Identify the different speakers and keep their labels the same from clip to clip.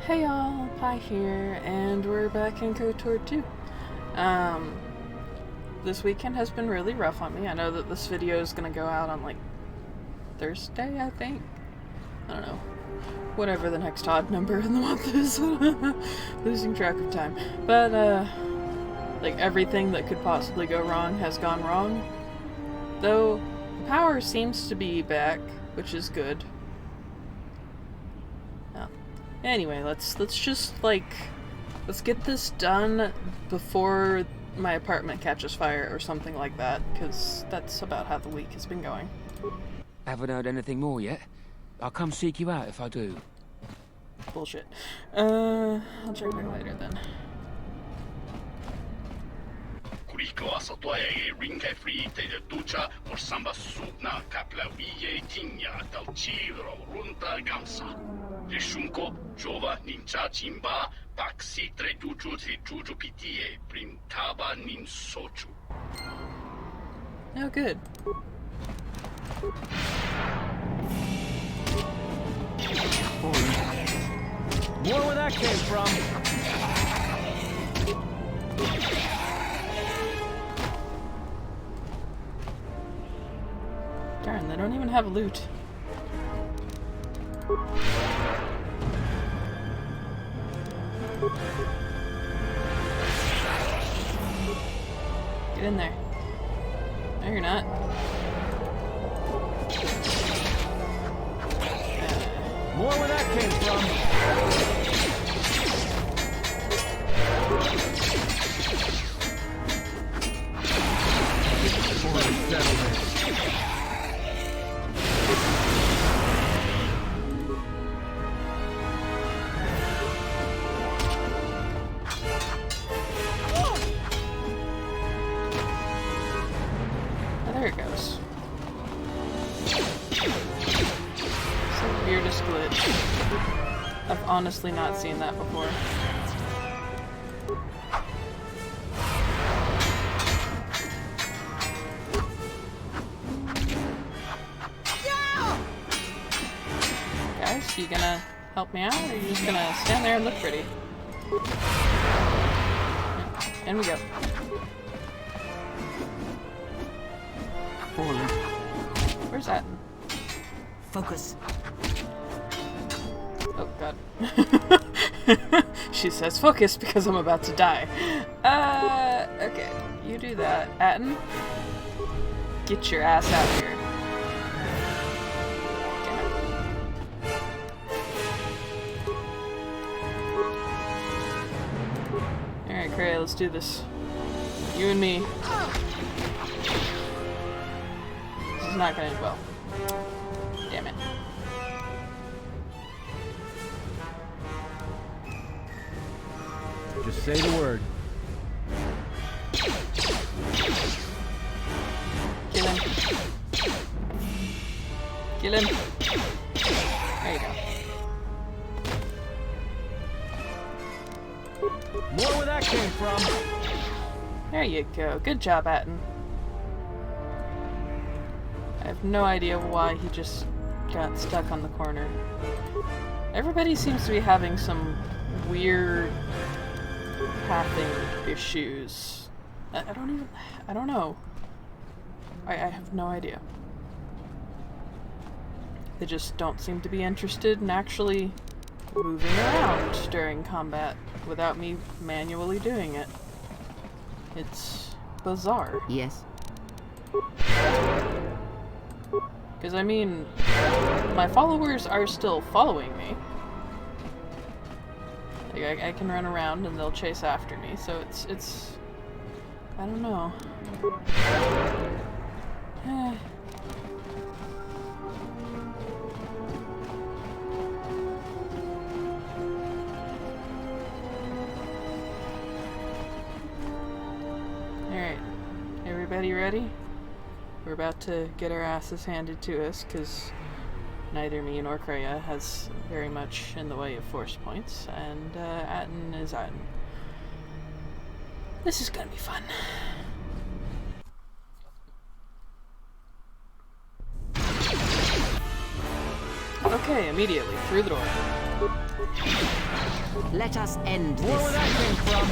Speaker 1: Hey y'all, Pi here, and we're back in KOTOR 2. This weekend has been really rough on me. I know that this video is gonna go out on, like, Thursday, I think? I don't know. Whatever the next odd number in the month is. Losing track of time. But, like, everything that could possibly go wrong has gone wrong. Though, the power seems to be back, which is good. Anyway, let's just, like, let's get this done before my apartment catches fire or something like that, because that's about how the week has been going.
Speaker 2: Haven't heard anything more yet? I'll come seek you out if I do.
Speaker 1: Bullshit. I'll check back later then.
Speaker 3: Ryszunko, Jova, Ninja, Jimba, Paksi, Trejuju, Trijuju, Pitie, Primtaba, Nin Sochu.
Speaker 1: Oh, good.
Speaker 4: More where that came from.
Speaker 1: Darn, they don't even have loot. Get in there. No, you're not.
Speaker 4: More where that came from.
Speaker 1: There it goes. It's the weirdest glitch. I've honestly not seen that before. Guys, you gonna help me out, or are you just gonna stand there and look pretty? In we go. Where's that?
Speaker 5: Focus.
Speaker 1: Oh god. She says focus because I'm about to die. Okay. You do that. Atten, get your ass out here. Alright, Cray, let's do this. You and me. This is not gonna end well. Damn it.
Speaker 4: Just say the word.
Speaker 1: Kill him. Kill him. There you go.
Speaker 4: More where that came from.
Speaker 1: There you go. Good job, Atten. I have no idea why he just got stuck on the corner. Everybody seems to be having some weird pathing issues. I don't know. I have no idea. They just don't seem to be interested in actually moving around during combat without me manually doing it. It's bizarre.
Speaker 5: Yes.
Speaker 1: Because, I mean, my followers are still following me. Like, I can run around and they'll chase after me, so it's... I don't know. Alright. Everybody ready? We're about to get our asses handed to us, because neither me nor Kreia has very much in the way of force points, and Atten is Atten. This is gonna be fun. Okay, immediately, through the door.
Speaker 5: Let us end
Speaker 4: More where
Speaker 5: this.
Speaker 4: that came from.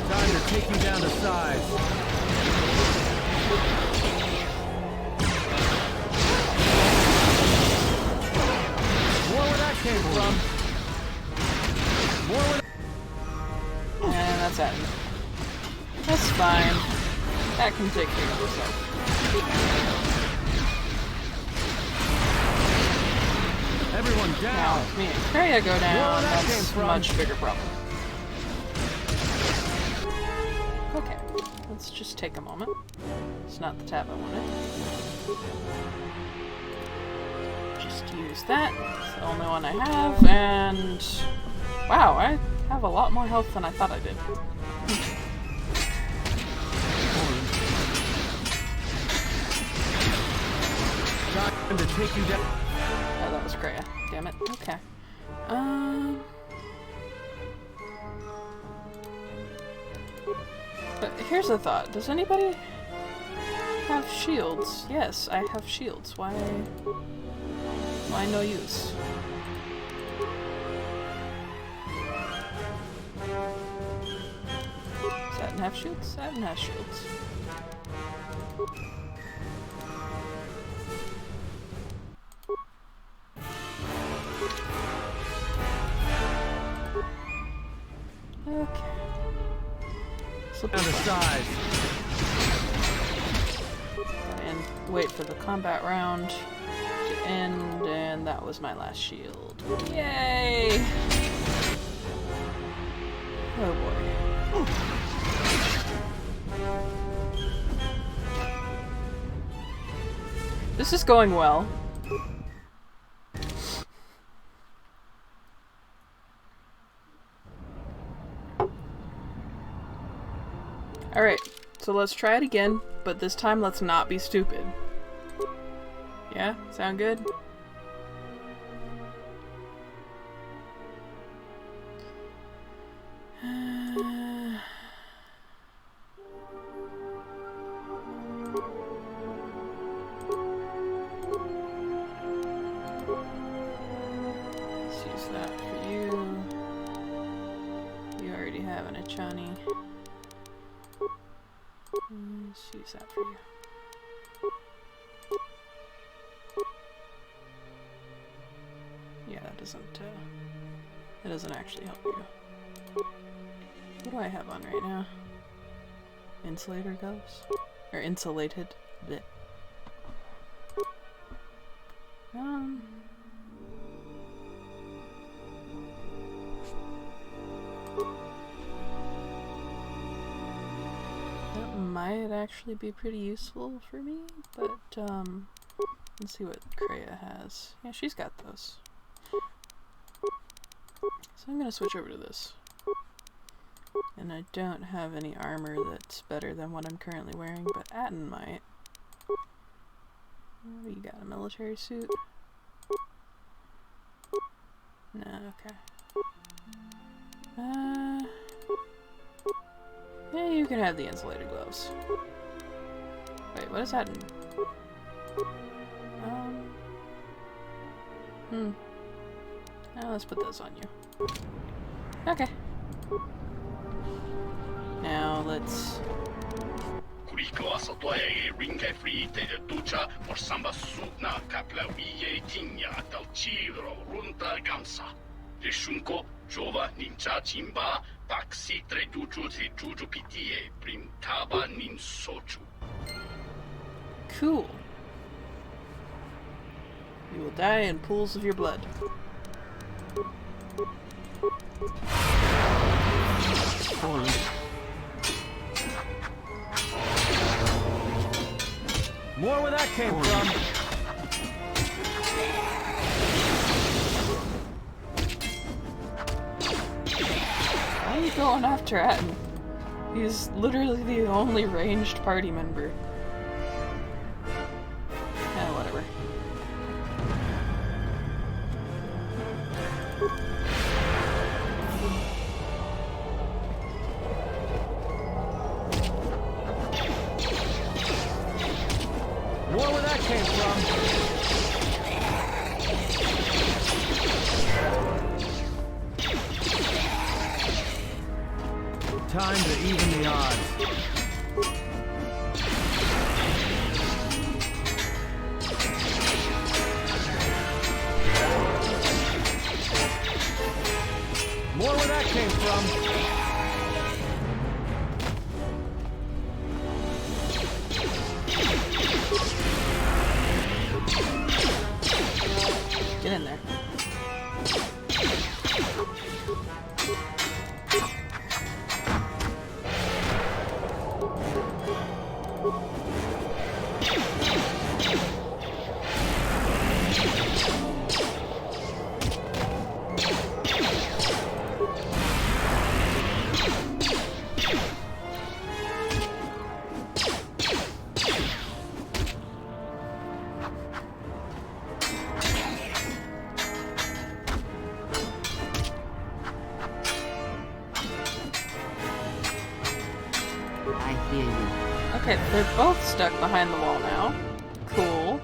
Speaker 4: Time to take you down to size. More where that came from. More where
Speaker 1: And that's it. That's fine. That can take care of itself.
Speaker 4: everyone
Speaker 1: Now,
Speaker 4: down.
Speaker 1: if me and Kreia go down,
Speaker 4: Where that came
Speaker 1: that's a
Speaker 4: from.
Speaker 1: much bigger problem. Okay, let's just take a moment. It's not the tab I wanted. Just use that. It's the only one I have, and... Wow, I have a lot more health than I thought I did.
Speaker 4: Time to take you down.
Speaker 1: Oh, that was Kreia. Damn it. Okay. But here's a thought. Does anybody have shields? Yes, I have shields. Why no use? Satin have shields? Satin has shields. Okay. Slip
Speaker 4: Down to size.
Speaker 1: and wait for the combat round to end, and that was my last shield. Yay! Oh boy. This is going well. Alright, so let's try it again, but this time let's not be stupid. Yeah? Sound good? Let's use that for you. You already have an Achani. Let's use that for you. Yeah, that doesn't actually help you. What do I have on right now? Insulator gloves? Or insulated? Blech. That might actually be pretty useful for me, but let's see what Kreia has. Yeah, she's got those. So I'm gonna switch over to this. And I don't have any armor that's better than what I'm currently wearing, but Atten might. What do you got? A military suit? No, okay. Yeah, you can have the insulated gloves. Wait, what is Atten? Now let's put those on you. Okay. Now let's...
Speaker 3: Kuriko asotoe ringe frite de ducha por samba sudna kapla wiye tinya tal chiro runta gamsa. Rishunko jova ninja chimba paksi tre duchu si juju pitie prim taba nin sochu.
Speaker 1: Cool. You will die in pools of your blood.
Speaker 4: More where that came from.
Speaker 1: Why are you going after Atten? He's literally the only ranged party member. Yeah, whatever.
Speaker 4: More where that came from. Time to even the odds. More where that came from.
Speaker 1: Get in there.
Speaker 5: I hear you.
Speaker 1: Okay, they're both stuck behind the wall now. Cool.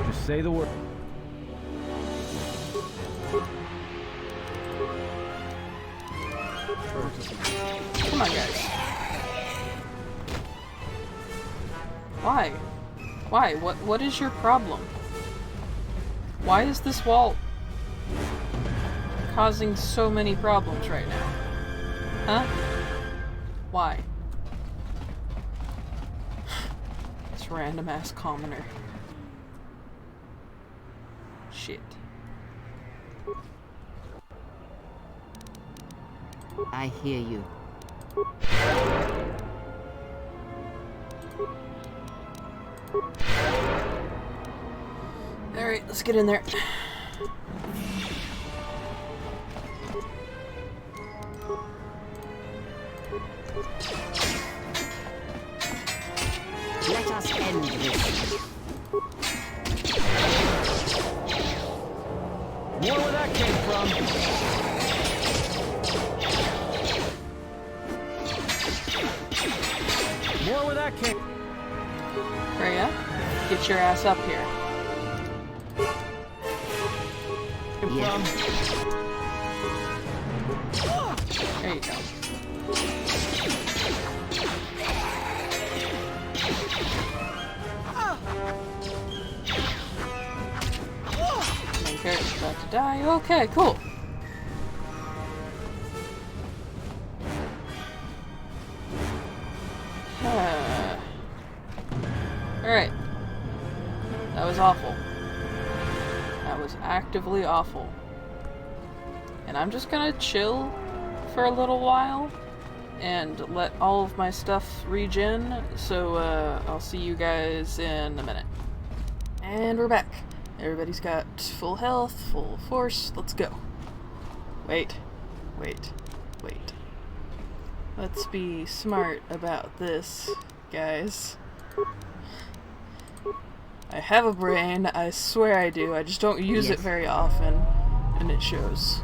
Speaker 4: Just say the word.
Speaker 1: Come on, guys. Why? Why? What is your problem? Why is this wall causing so many problems right now? Huh? Why? This random ass commoner. Shit.
Speaker 5: I hear you.
Speaker 1: Alright, let's get in there.
Speaker 5: Let us end this.
Speaker 4: More where that came from. More where that came.
Speaker 1: Freya, get your ass up here.
Speaker 5: Yeah.
Speaker 1: There you go. Main character's about to die. Okay, cool. Alright. That was awful. That was actively awful. And I'm just gonna chill for a little while and let all of my stuff regen, so I'll see you guys in a minute. And we're back. Everybody's got full health, full force. Let's go. Wait. Let's be smart about this, guys. I have a brain, I swear I do. I just don't use it very often, and it shows.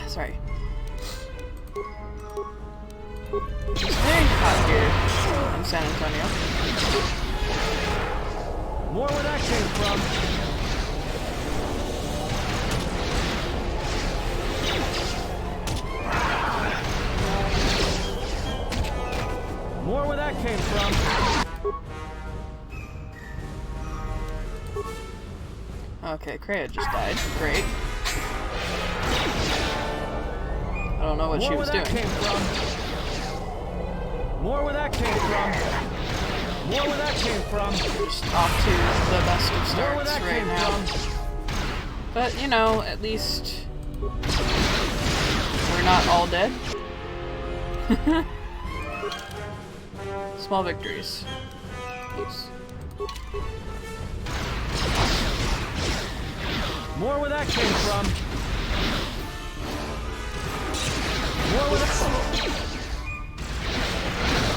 Speaker 1: Sorry. It's very hot here in San Antonio.
Speaker 4: More where that came from. More where that came from.
Speaker 1: Okay, Kreia just died. Great. I don't know what she was doing.
Speaker 4: More where that came from. More where that came from.
Speaker 1: Just off to the best of starts right now. But, you know, at least we're not all dead. Small victories. Peace.
Speaker 4: More where that came from. More where that.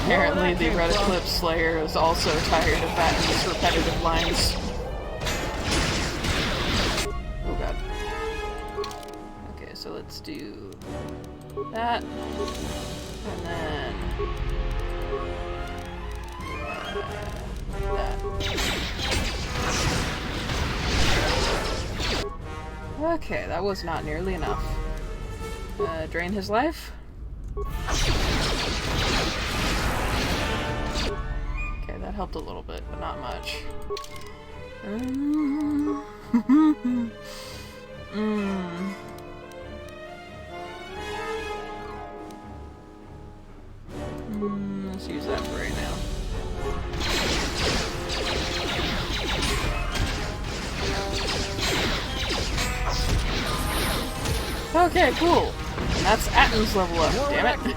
Speaker 1: Apparently the Red Eclipse Slayer is also tired of Batman's repetitive lines. let's do that. And then that. Okay, that was not nearly enough. Drain his life. Okay, that helped a little bit, but not much. Let's use that for right now. Okay, cool. And that's Atton's level up, damn it.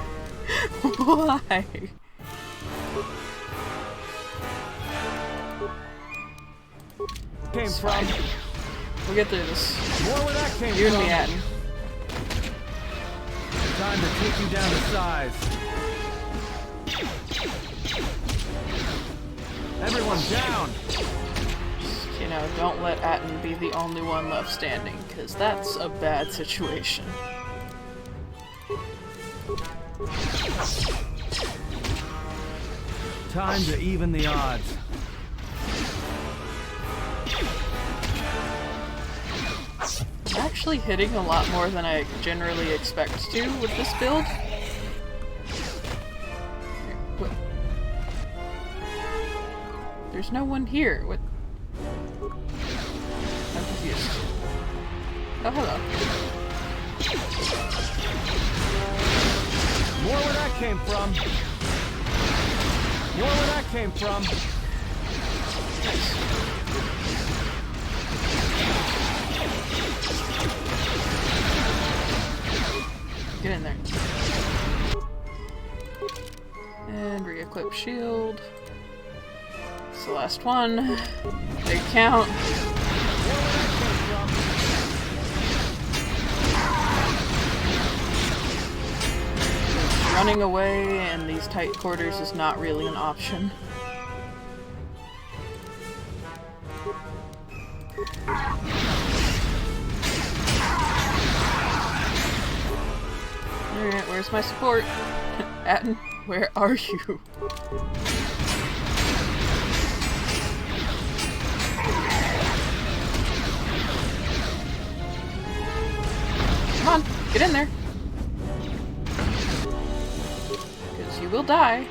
Speaker 1: Why?
Speaker 4: Came from.
Speaker 1: We'll get through this.
Speaker 4: More where that came
Speaker 1: You and
Speaker 4: from.
Speaker 1: me, Atton.
Speaker 4: Time to take you down to size. Everyone down.
Speaker 1: You know, don't let Atton be the only one left standing, because that's a bad situation.
Speaker 4: Time to even the odds.
Speaker 1: I'm actually hitting a lot more than I generally expect to with this build. What? There's no one here. What? I'm confused. Oh, hello.
Speaker 4: More where that came from. More where that came from.
Speaker 1: Get in there. And re-equip shield. It's the last one. Big count. Running away in these tight quarters is not really an option. Alright, where's my support? Atton, where are you? Come on, get in there. Because you will die.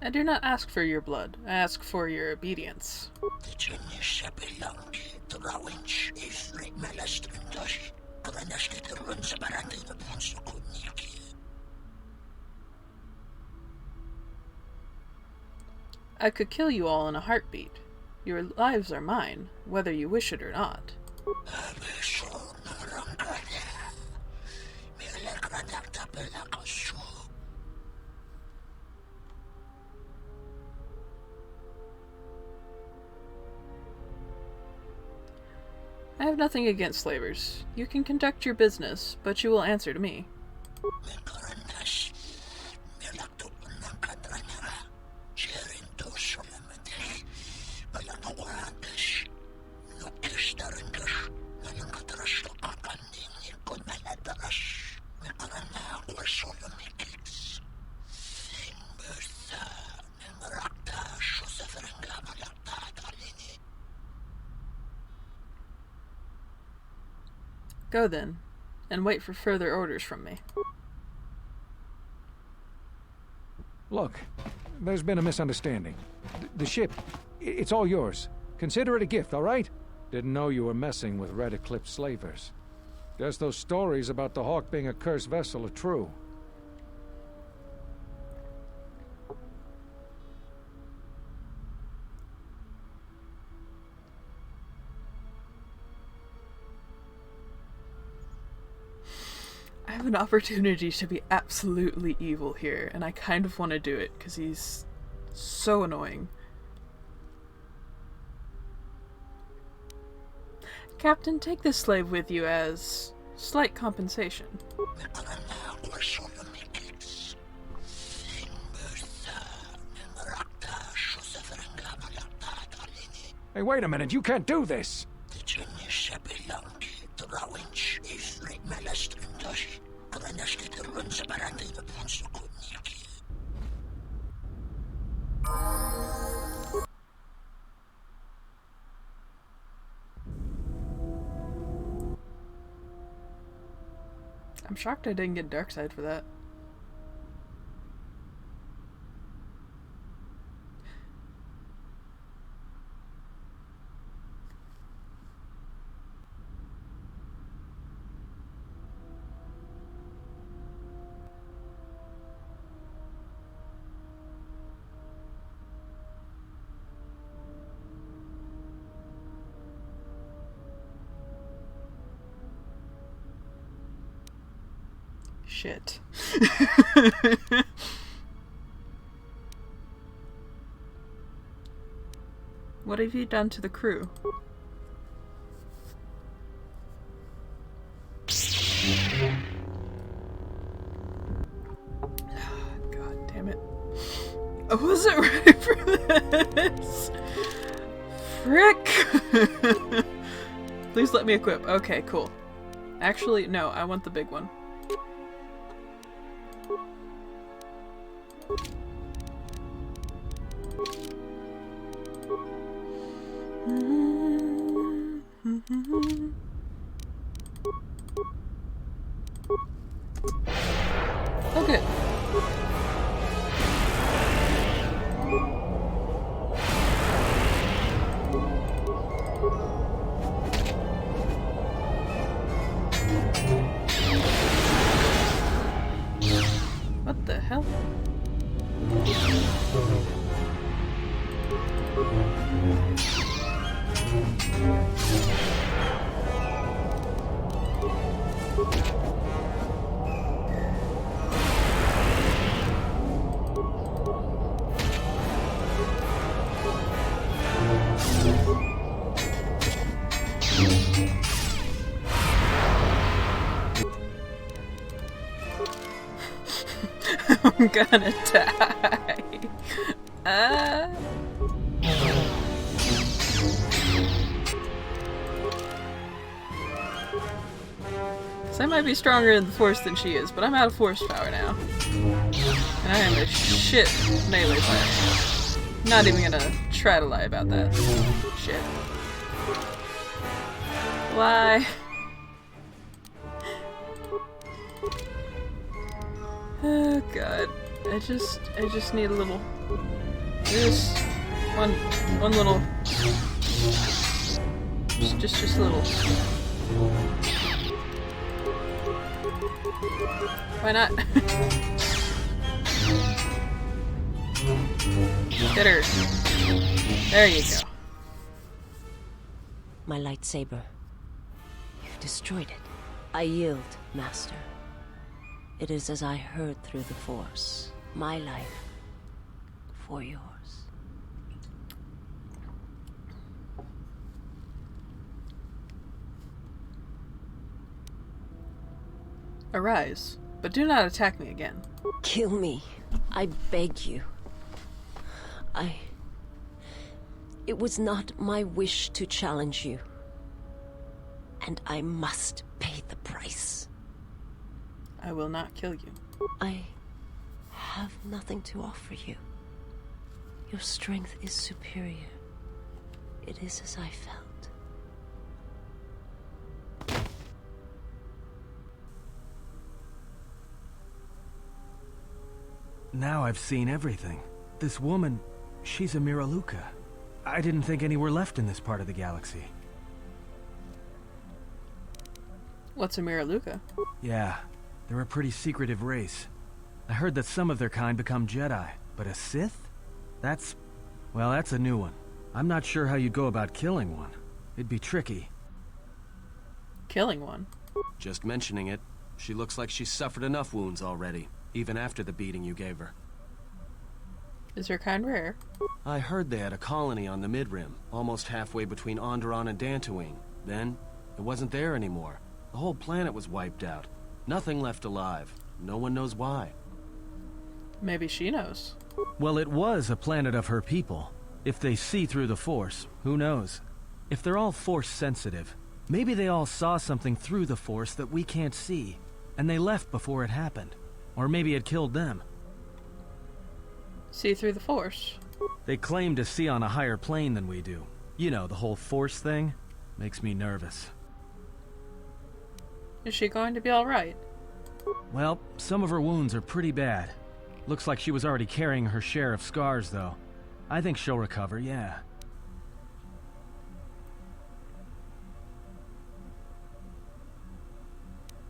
Speaker 1: I do not ask for your blood. I ask for your obedience. I could kill you all in a heartbeat. Your lives are mine, whether you wish it or not. I have nothing against slavers. You can conduct your business, but you will answer to me. Go then, and wait for further orders from me.
Speaker 6: Look, there's been a misunderstanding. The ship, it's all yours. Consider it a gift, all right? Didn't know you were messing with Red Eclipse slavers. Guess those stories about the Hawk being a cursed vessel are true.
Speaker 1: have an opportunity to be absolutely evil here, and I kind of want to do it, because he's so annoying. Captain, take this slave with you as slight compensation.
Speaker 6: Hey, wait a minute, you can't do this!
Speaker 1: I'm shocked I didn't get dark side for that. Shit. What have you done to the crew? God damn it. I wasn't ready for this! Frick! Please let me equip. Okay, cool. Actually, no, I want the big one. Okay. What the hell? I'm gonna die. So I might be stronger in the force than she is, but I'm out of force power now. And I am a shit melee player. Not even gonna try to lie about that. Shit. Lie. Oh god. I just need a little. Just one little. Just a little. Why not? Hit her. There you go.
Speaker 7: My lightsaber. You've destroyed it. I yield, Master. It is as I heard through the Force. My life for yours.
Speaker 1: Arise, but do not attack me again.
Speaker 7: Kill me. I beg you. It was not my wish to challenge you. And I must pay the price.
Speaker 1: I will not kill you.
Speaker 7: I have nothing to offer you. Your strength is superior. It is as I felt.
Speaker 4: Now I've seen everything. This woman, she's a Miraluka. I didn't think any were left in this part of the galaxy.
Speaker 1: What's a Miraluka?
Speaker 4: Yeah, they're a pretty secretive race. I heard that some of their kind become Jedi, but a Sith? That's a new one. I'm not sure how you'd go about killing one. It'd be tricky.
Speaker 1: Killing one?
Speaker 8: Just mentioning it.
Speaker 4: She looks like she's suffered enough wounds already, even after the beating you gave her.
Speaker 1: Is her kind rare?
Speaker 4: I heard they had a colony on the Mid-Rim, almost halfway between Onderon and Dantooine. Then, it wasn't there anymore. The whole planet was wiped out. Nothing left alive. No one knows why.
Speaker 1: Maybe she knows.
Speaker 4: Well, it was a planet of her people. If they see through the Force, who knows? If they're all Force sensitive, maybe they all saw something through the Force that we can't see, and they left before it happened. Or maybe it killed them.
Speaker 1: See through the Force.
Speaker 4: They claim to see on a higher plane than we do. You know, the whole Force thing makes me nervous.
Speaker 1: Is she going to be alright?
Speaker 4: Well, some of her wounds are pretty bad. Looks like she was already carrying her share of scars, though. I think she'll recover, yeah.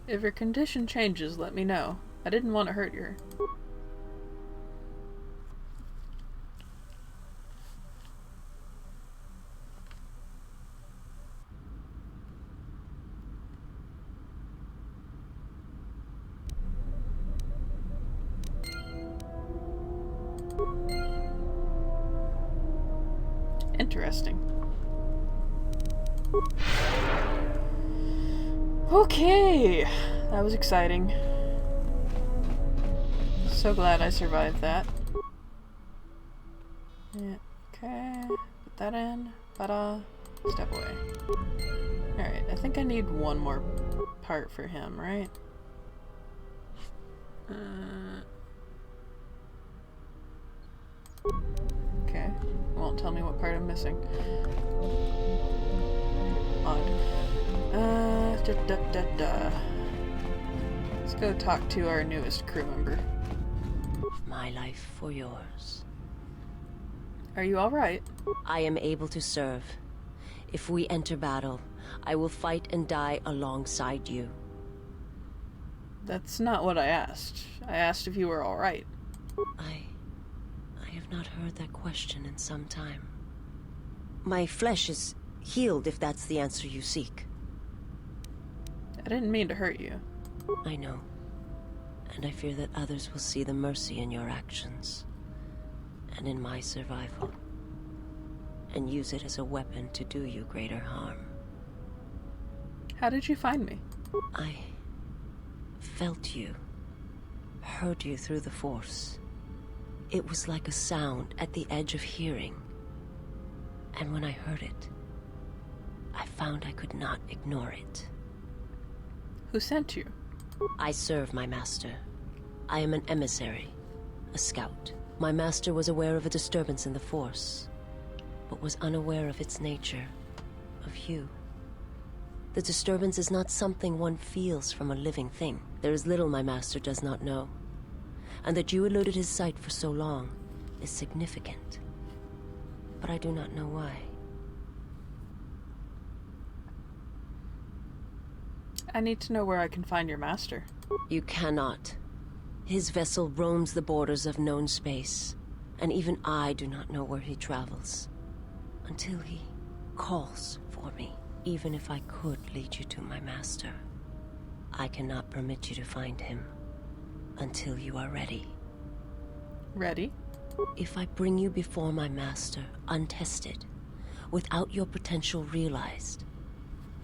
Speaker 1: If her condition changes, let me know. I didn't want to hurt her. Interesting. Okay, that was exciting. So glad I survived that. Yeah, okay, put that in, ta-da, step away. Alright, I think I need one more part for him, right? Okay, won't tell me what part I'm missing. Odd. Let's go talk to our newest crew member.
Speaker 7: My life for yours.
Speaker 1: Are you alright?
Speaker 7: I am able to serve. If we enter battle, I will fight and die alongside you.
Speaker 1: That's not what I asked. I asked if you were alright.
Speaker 7: I have not heard that question in some time. My flesh is healed, if that's the answer you seek.
Speaker 1: I didn't mean to hurt you.
Speaker 7: I know. And I fear that others will see the mercy in your actions. And in my survival. And use it as a weapon to do you greater harm.
Speaker 1: How did you find me?
Speaker 7: I felt you. Heard you through the Force. It was like a sound at the edge of hearing. And when I heard it, I found I could not ignore it.
Speaker 1: Who sent you?
Speaker 7: I serve my master. I am an emissary, a scout. My master was aware of a disturbance in the Force, but was unaware of its nature, of you. The disturbance is not something one feels from a living thing. There is little my master does not know. And that you eluded his sight for so long is significant. But I do not know why.
Speaker 1: I need to know where I can find your master.
Speaker 7: You cannot. His vessel roams the borders of known space, and even I do not know where he travels. Until he calls for me. Even if I could lead you to my master, I cannot permit you to find him until you are ready.
Speaker 1: Ready?
Speaker 7: If I bring you before my master, untested, without your potential realized,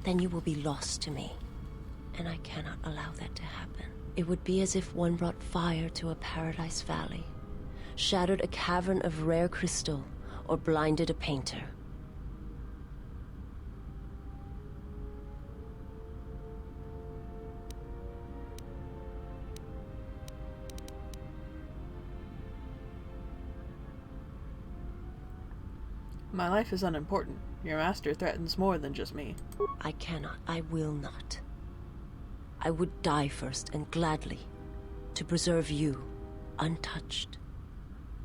Speaker 7: then you will be lost to me, and I cannot allow that to happen. It would be as if one brought fire to a paradise valley, shattered a cavern of rare crystal, or blinded a painter.
Speaker 1: My life is unimportant. Your master threatens more than just me.
Speaker 7: I cannot. I will not. I would die first, and gladly, to preserve you, untouched,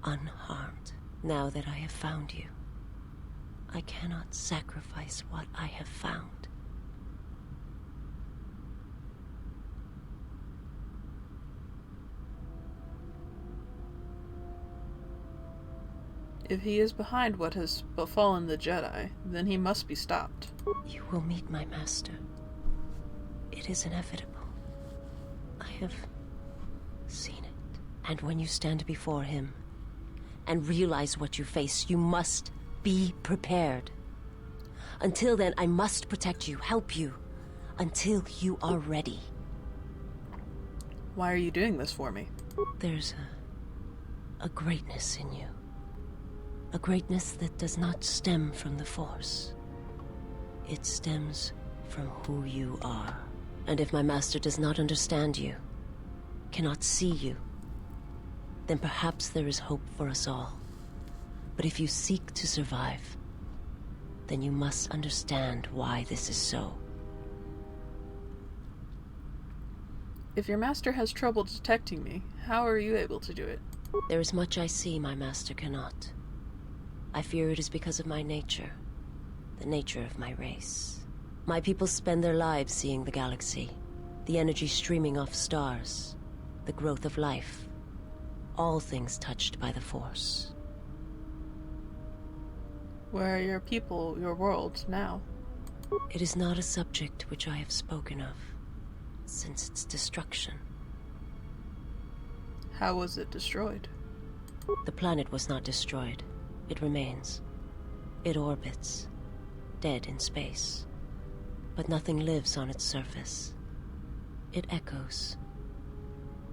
Speaker 7: unharmed. Now that I have found you, I cannot sacrifice what I have found.
Speaker 1: If he is behind what has befallen the Jedi, then he must be stopped.
Speaker 7: You will meet my master. It is inevitable. have seen it. And when you stand before him and realize what you face, you must be prepared. Until then, I must protect you, help you, until you are ready.
Speaker 1: Why are you doing this for me?
Speaker 7: There's a greatness in you. A greatness that does not stem from the Force. It stems from who you are. And if my master does not understand you, cannot see you, then perhaps there is hope for us all. But if you seek to survive, then you must understand why this is so.
Speaker 1: If your master has trouble detecting me, how are you able to do it?
Speaker 7: There is much I see my master cannot. I fear it is because of my nature, the nature of my race. My people spend their lives seeing the galaxy, the energy streaming off stars, the growth of life, all things touched by the Force.
Speaker 1: Where are your people, your world, now?
Speaker 7: It is not a subject which I have spoken of since its destruction.
Speaker 1: How was it destroyed?
Speaker 7: The planet was not destroyed. It remains. It orbits, dead in space. But nothing lives on its surface. It echoes,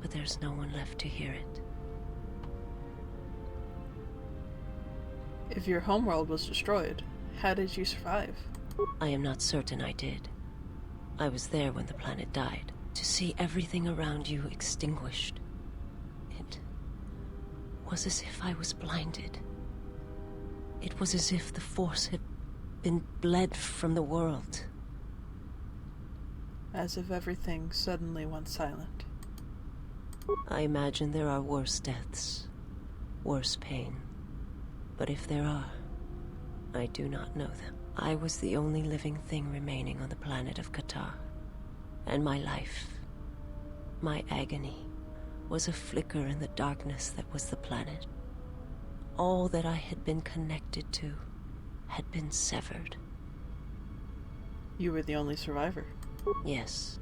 Speaker 7: but there's no one left to hear it.
Speaker 1: If your homeworld was destroyed, how did you survive?
Speaker 7: I am not certain I did. I was there when the planet died. To see everything around you extinguished. It was as if I was blinded. It was as if the Force had been bled from the world.
Speaker 1: As if everything suddenly went silent.
Speaker 7: I imagine there are worse deaths, worse pain. But if there are, I do not know them. I was the only living thing remaining on the planet of KOTOR. And my life, my agony, was a flicker in the darkness that was the planet. All that I had been connected to had been severed.
Speaker 1: You were the only survivor.
Speaker 7: Yes,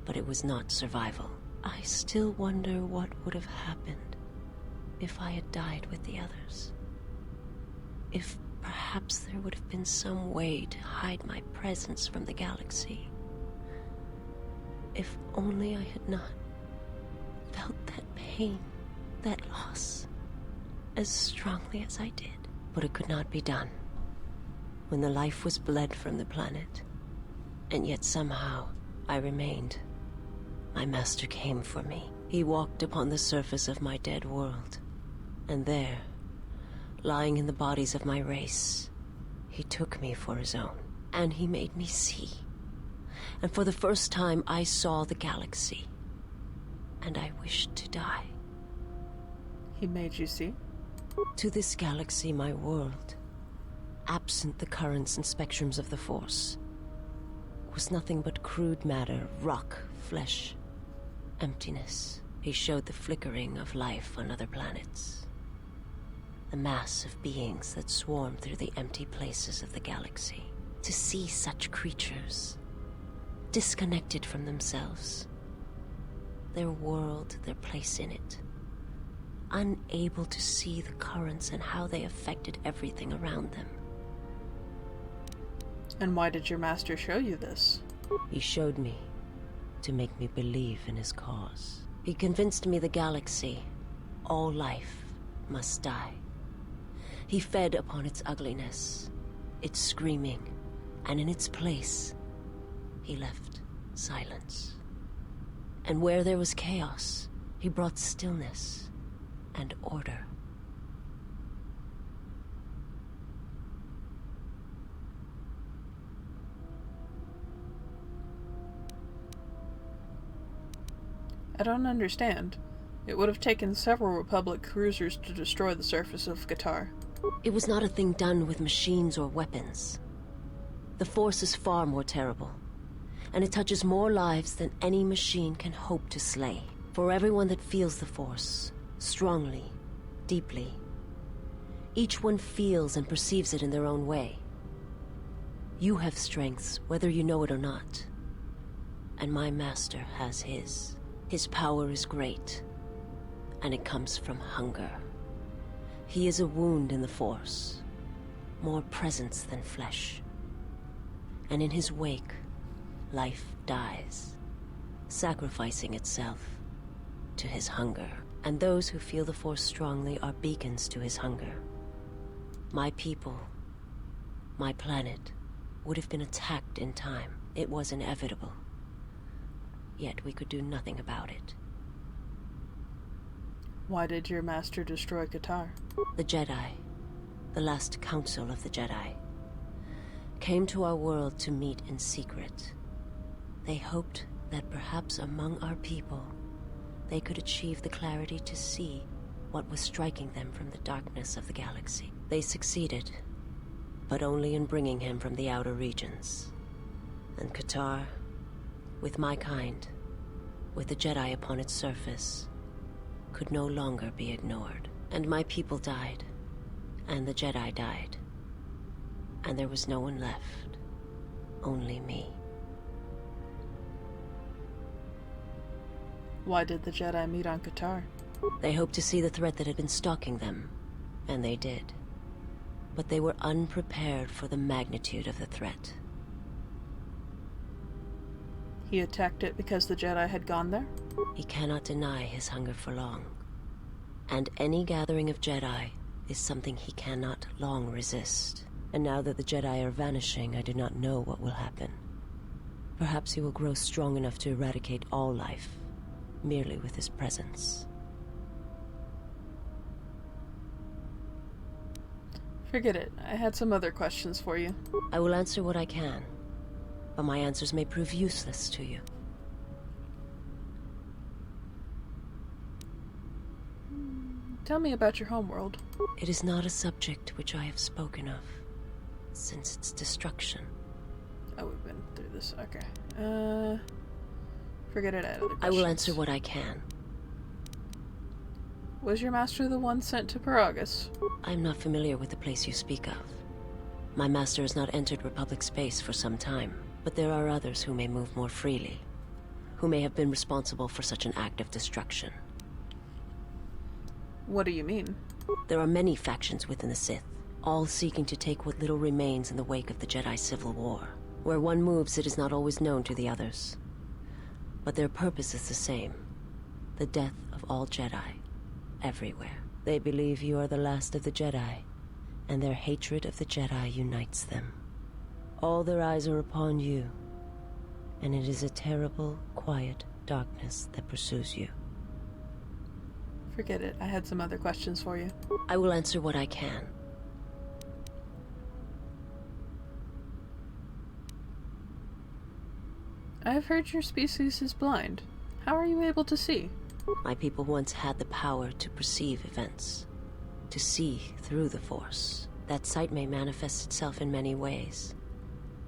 Speaker 7: but it was not survival. I still wonder what would have happened if I had died with the others. If perhaps there would have been some way to hide my presence from the galaxy. If only I had not felt that pain, that loss, as strongly as I did. But it could not be done. When the life was bled from the planet, and yet somehow I remained, my master came for me. He walked upon the surface of my dead world, and there, lying in the bodies of my race, he took me for his own, and he made me see. And for the first time I saw the galaxy, and I wished to die.
Speaker 1: He made you see?
Speaker 7: To this galaxy, my world, absent the currents and spectrums of the Force, was nothing but crude matter, rock, flesh, emptiness. He showed the flickering of life on other planets. The mass of beings that swarm through the empty places of the galaxy. To see such creatures, disconnected from themselves, their world, their place in it, unable to see the currents and how they affected everything around them.
Speaker 1: And why did your master show you this?
Speaker 7: He showed me to make me believe in his cause. He convinced me the galaxy, all life, must die. He fed upon its ugliness, its screaming, and in its place, he left silence. And where there was chaos, he brought stillness and order.
Speaker 1: I don't understand. It would have taken several Republic cruisers to destroy the surface of KOTOR.
Speaker 7: It was not a thing done with machines or weapons. The Force is far more terrible, and it touches more lives than any machine can hope to slay. For everyone that feels the Force, strongly, deeply, each one feels and perceives it in their own way. You have strengths, whether you know it or not, and my master has his. His power is great, and it comes from hunger. He is a wound in the Force, more presence than flesh. And in his wake, life dies, sacrificing itself to his hunger. And those who feel the Force strongly are beacons to his hunger. My people, my planet, would have been attacked in time. It was inevitable. Yet we could do nothing about it.
Speaker 1: Why did your master destroy Kotor?
Speaker 7: The Jedi, the last council of the Jedi, came to our world to meet in secret. They hoped that perhaps among our people, they could achieve the clarity to see what was striking them from the darkness of the galaxy. They succeeded, but only in bringing him from the outer regions. And Kotor, with my kind, with the Jedi upon its surface, could no longer be ignored. And my people died, and the Jedi died. And there was no one left, only me.
Speaker 1: Why did the Jedi meet on Kotor?
Speaker 7: They hoped to see the threat that had been stalking them, and they did. But they were unprepared for the magnitude of the threat.
Speaker 1: He attacked it because the Jedi had gone there?
Speaker 7: He cannot deny his hunger for long. And any gathering of Jedi is something he cannot long resist. And now that the Jedi are vanishing, I do not know what will happen. Perhaps he will grow strong enough to eradicate all life, merely with his presence.
Speaker 1: Forget it. I had some other questions for you.
Speaker 7: I will answer what I can, but my answers may prove useless to you.
Speaker 1: Tell me about your homeworld.
Speaker 7: It is not a subject which I have spoken of since its destruction.
Speaker 1: Oh, we've been through this. Okay. Forget it. I had other questions.
Speaker 7: I will answer what I can.
Speaker 1: Was your master the one sent to Paragus?
Speaker 7: I am not familiar with the place you speak of. My master has not entered Republic space for some time, but there are others who may move more freely, who may have been responsible for such an act of destruction.
Speaker 1: What do you mean?
Speaker 7: There are many factions within the Sith, all seeking to take what little remains in the wake of the Jedi Civil War. Where one moves, it is not always known to the others. But their purpose is the same: the death of all Jedi, everywhere. They believe you are the last of the Jedi, and their hatred of the Jedi unites them. All their eyes are upon you, and it is a terrible, quiet darkness that pursues you.
Speaker 1: Forget it. I had some other questions for you.
Speaker 7: I will answer what I can.
Speaker 1: I've heard your species is blind. How are you able to see?
Speaker 7: My people once had the power to perceive events, to see through the Force. That sight may manifest itself in many ways,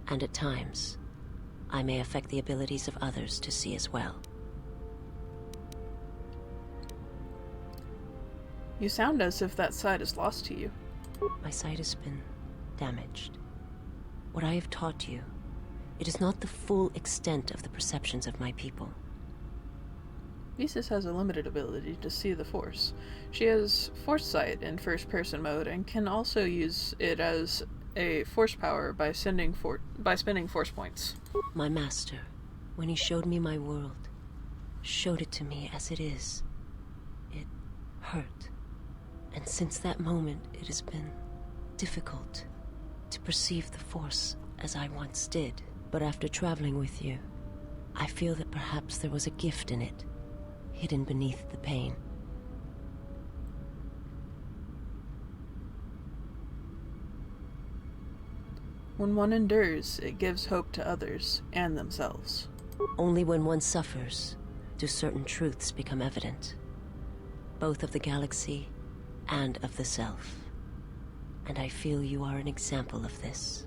Speaker 7: and at times, I may affect the abilities of others to see as well.
Speaker 1: You sound as if that sight is lost to you.
Speaker 7: My sight has been damaged. What I have taught you, it is not the full extent of the perceptions of my people.
Speaker 1: Isis has a limited ability to see the Force. She has Force Sight in first-person mode and can also use it as a Force power by spending Force points.
Speaker 7: My master, when he showed me my world, showed it to me as it is. It hurt. And since that moment, it has been difficult to perceive the Force as I once did. But after traveling with you, I feel that perhaps there was a gift in it, hidden beneath the pain.
Speaker 1: When one endures, it gives hope to others and themselves.
Speaker 7: Only when one suffers do certain truths become evident, both of the galaxy and of the self. And I feel you are an example of this.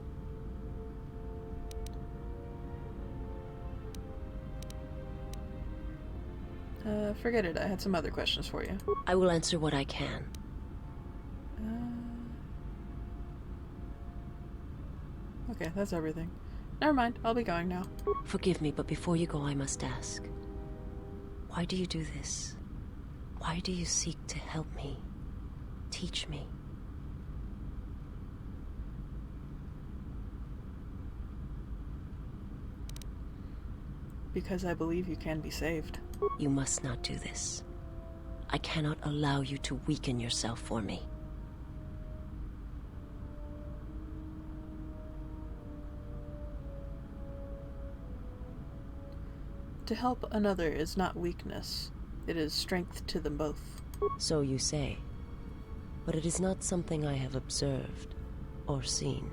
Speaker 1: Forget it. I had some other questions for you.
Speaker 7: I will answer what I can.
Speaker 1: Okay, that's everything. Never mind. I'll be going now.
Speaker 7: Forgive me, but before you go, I must ask. Why do you do this? Why do you seek to help me? Teach me?
Speaker 1: Because I believe you can be saved.
Speaker 7: You must not do this. I cannot allow you to weaken yourself for me.
Speaker 1: To help another is not weakness. It is strength to them both.
Speaker 7: So you say. But it is not something I have observed or seen.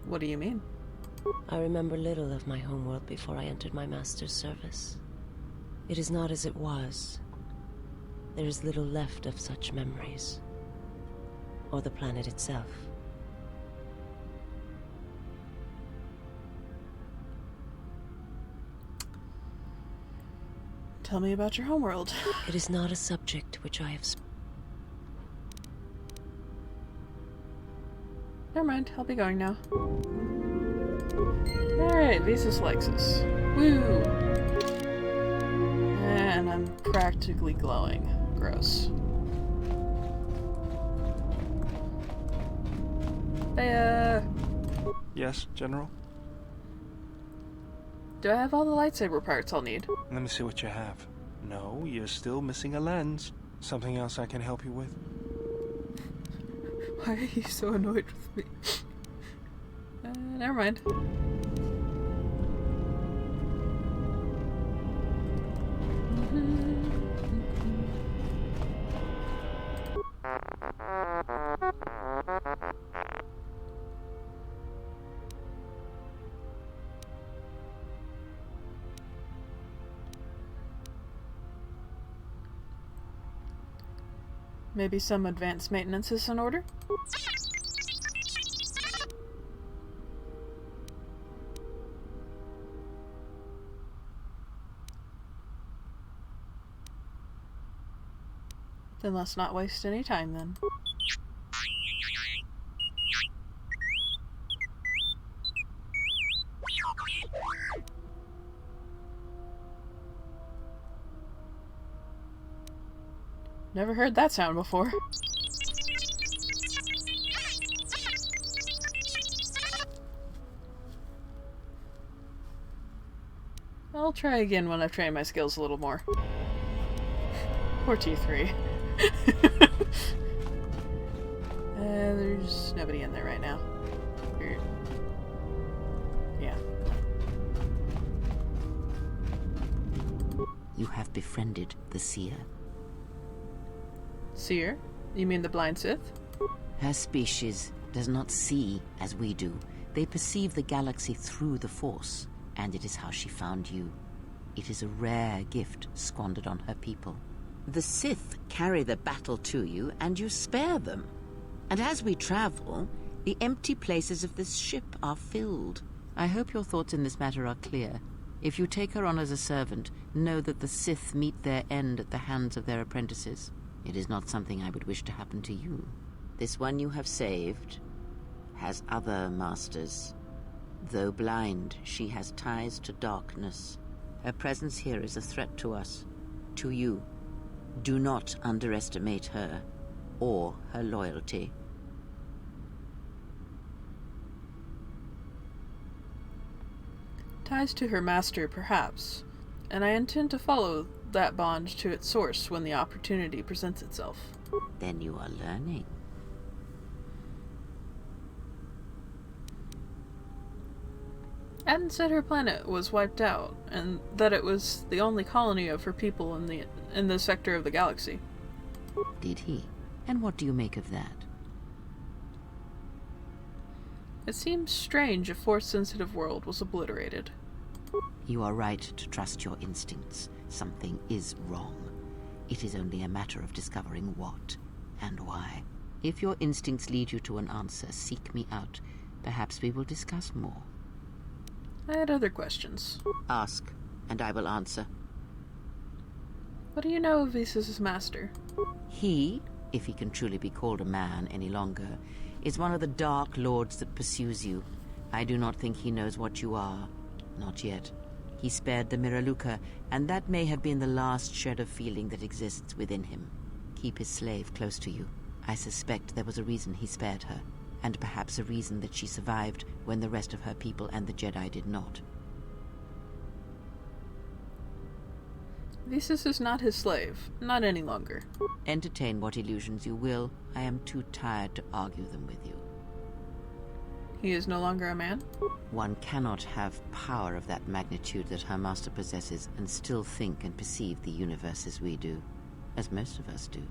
Speaker 1: What do you mean?
Speaker 7: I remember little of my homeworld before I entered my master's service. It is not as it was. There is little left of such memories. Or the planet itself.
Speaker 1: Tell me about your homeworld.
Speaker 7: It is not a subject which I have
Speaker 1: Never mind, I'll be going now. Alright, Visas Lexus. Woo! And I'm practically glowing. Gross. Hey,
Speaker 8: Yes, General?
Speaker 1: do I have all the lightsaber parts I'll need?
Speaker 8: Let me see what you have. No, you're still missing a lens. Something else I can help you with?
Speaker 1: Why are you so annoyed with me? Never mind. Maybe some advanced maintenance is in order? Then let's not waste any time then. Never heard that sound before. I'll try again when I've trained my skills a little more. Poor T3. There's nobody in there right now. Yeah.
Speaker 5: You have befriended the Seer.
Speaker 1: Seer? You mean the blind Sith?
Speaker 5: Her species does not see as we do. They perceive the galaxy through the Force, and it is how she found you. It is a rare gift squandered on her people. The Sith carry the battle to you, and you spare them. And as we travel, the empty places of this ship are filled. I hope your thoughts in this matter are clear. If you take her on as a servant, know that the Sith meet their end at the hands of their apprentices. It is not something I would wish to happen to you. This one you have saved has other masters. Though blind, she has ties to darkness. Her presence here is a threat to us, to you. Do not underestimate her or her loyalty.
Speaker 1: Ties to her master, perhaps, and I intend to follow that bond to its source when the opportunity presents itself.
Speaker 5: Then you are learning.
Speaker 1: Adden said her planet was wiped out, and that it was the only colony of her people in this sector of the galaxy.
Speaker 5: Did he? And what do you make of that?
Speaker 1: It seems strange a Force-sensitive world was obliterated.
Speaker 5: You are right to trust your instincts. Something is wrong. It is only a matter of discovering what and why. If your instincts lead you to an answer, seek me out. Perhaps we will discuss more.
Speaker 1: I had other questions.
Speaker 5: Ask, and I will answer.
Speaker 1: What do you know of Visas' master?
Speaker 5: He, if he can truly be called a man any longer, is one of the Dark Lords that pursues you. I do not think he knows what you are. Not yet. He spared the Miraluka, and that may have been the last shred of feeling that exists within him. Keep his slave close to you. I suspect there was a reason he spared her, and perhaps a reason that she survived when the rest of her people and the Jedi did not.
Speaker 1: Visas is not his slave. Not any longer.
Speaker 5: Entertain what illusions you will. I am too tired to argue them with you.
Speaker 1: He is no longer a man?
Speaker 5: One cannot have power of that magnitude that her master possesses and still think and perceive the universe as we do, as most of us do.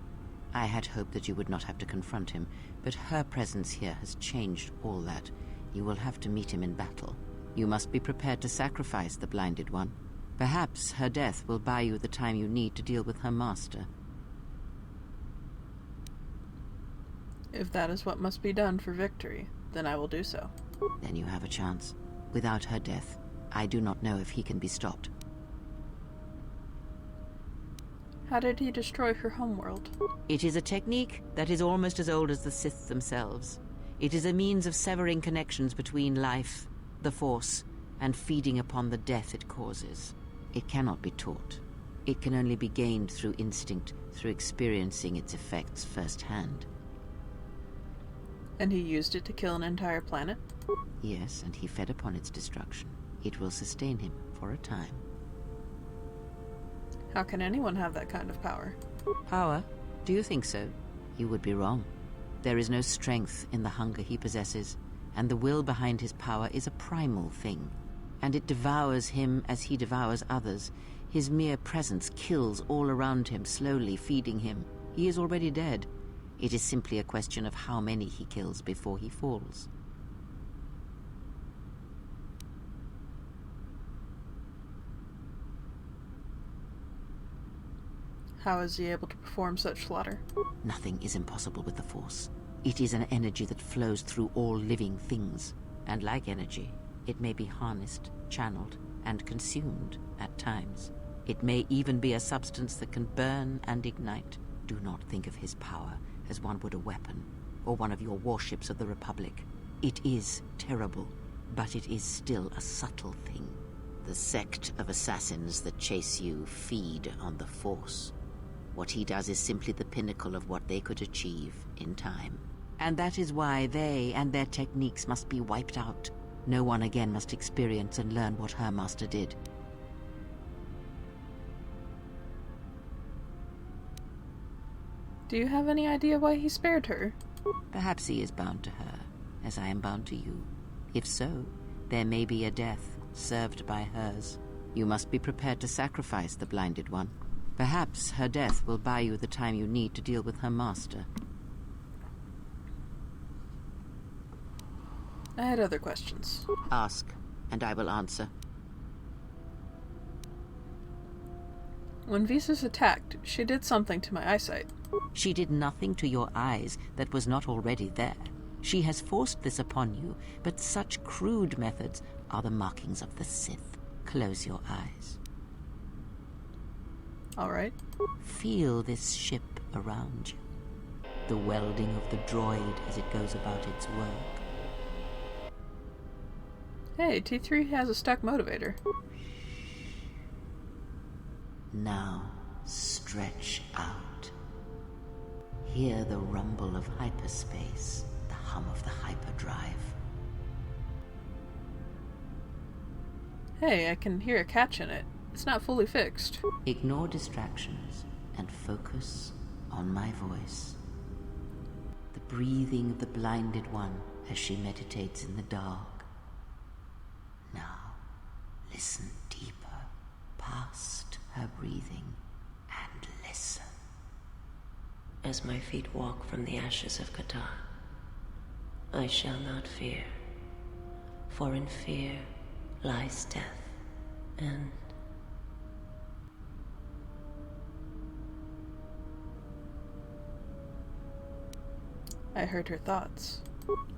Speaker 5: I had hoped that you would not have to confront him, but her presence here has changed all that. You will have to meet him in battle. You must be prepared to sacrifice the Blinded One. Perhaps her death will buy you the time you need to deal with her master.
Speaker 1: If that is what must be done for victory, then I will do so.
Speaker 5: Then you have a chance. Without her death, I do not know if he can be stopped.
Speaker 1: How did he destroy her homeworld?
Speaker 5: It is a technique that is almost as old as the Sith themselves. It is a means of severing connections between life, the Force, and feeding upon the death it causes. It cannot be taught. It can only be gained through instinct, through experiencing its effects firsthand.
Speaker 1: And he used it to kill an entire planet?
Speaker 5: Yes, and he fed upon its destruction. It will sustain him for a time.
Speaker 1: How can anyone have that kind of power?
Speaker 5: Power? Do you think so? You would be wrong. There is no strength in the hunger he possesses, and the will behind his power is a primal thing. And it devours him as he devours others. His mere presence kills all around him, slowly feeding him. He is already dead. It is simply a question of how many he kills before he falls.
Speaker 1: How is he able to perform such slaughter?
Speaker 5: Nothing is impossible with the Force. It is an energy that flows through all living things. And like energy, it may be harnessed, channeled, and consumed at times. It may even be a substance that can burn and ignite. Do not think of his power as one would a weapon, or one of your warships of the Republic. It is terrible, but it is still a subtle thing. The sect of assassins that chase you feed on the Force. What he does is simply the pinnacle of what they could achieve in time. And that is why they and their techniques must be wiped out. No one again must experience and learn what her master did.
Speaker 1: Do you have any idea why he spared her?
Speaker 5: Perhaps he is bound to her, as I am bound to you. If so, there may be a death served by hers. You must be prepared to sacrifice the Blinded One. Perhaps her death will buy you the time you need to deal with her master.
Speaker 1: I had other questions.
Speaker 5: Ask, and I will answer.
Speaker 1: When Visas attacked, she did something to my eyesight.
Speaker 5: She did nothing to your eyes that was not already there. She has forced this upon you, but such crude methods are the markings of the Sith. Close your eyes.
Speaker 1: All right.
Speaker 5: Feel this ship around you. The welding of the droid as it goes about its work.
Speaker 1: Hey, T3 has a stuck motivator.
Speaker 5: Now, stretch out. Hear the rumble of hyperspace, the hum of the hyperdrive.
Speaker 1: Hey, I can hear a catch in it. It's not fully fixed.
Speaker 5: Ignore distractions and focus on my voice. The breathing of the Blinded One as she meditates in the dark. Now, listen deeper, past her breathing, and listen.
Speaker 7: As my feet walk from the ashes of Kotor, I shall not fear, for in fear lies death, and
Speaker 1: I heard her thoughts.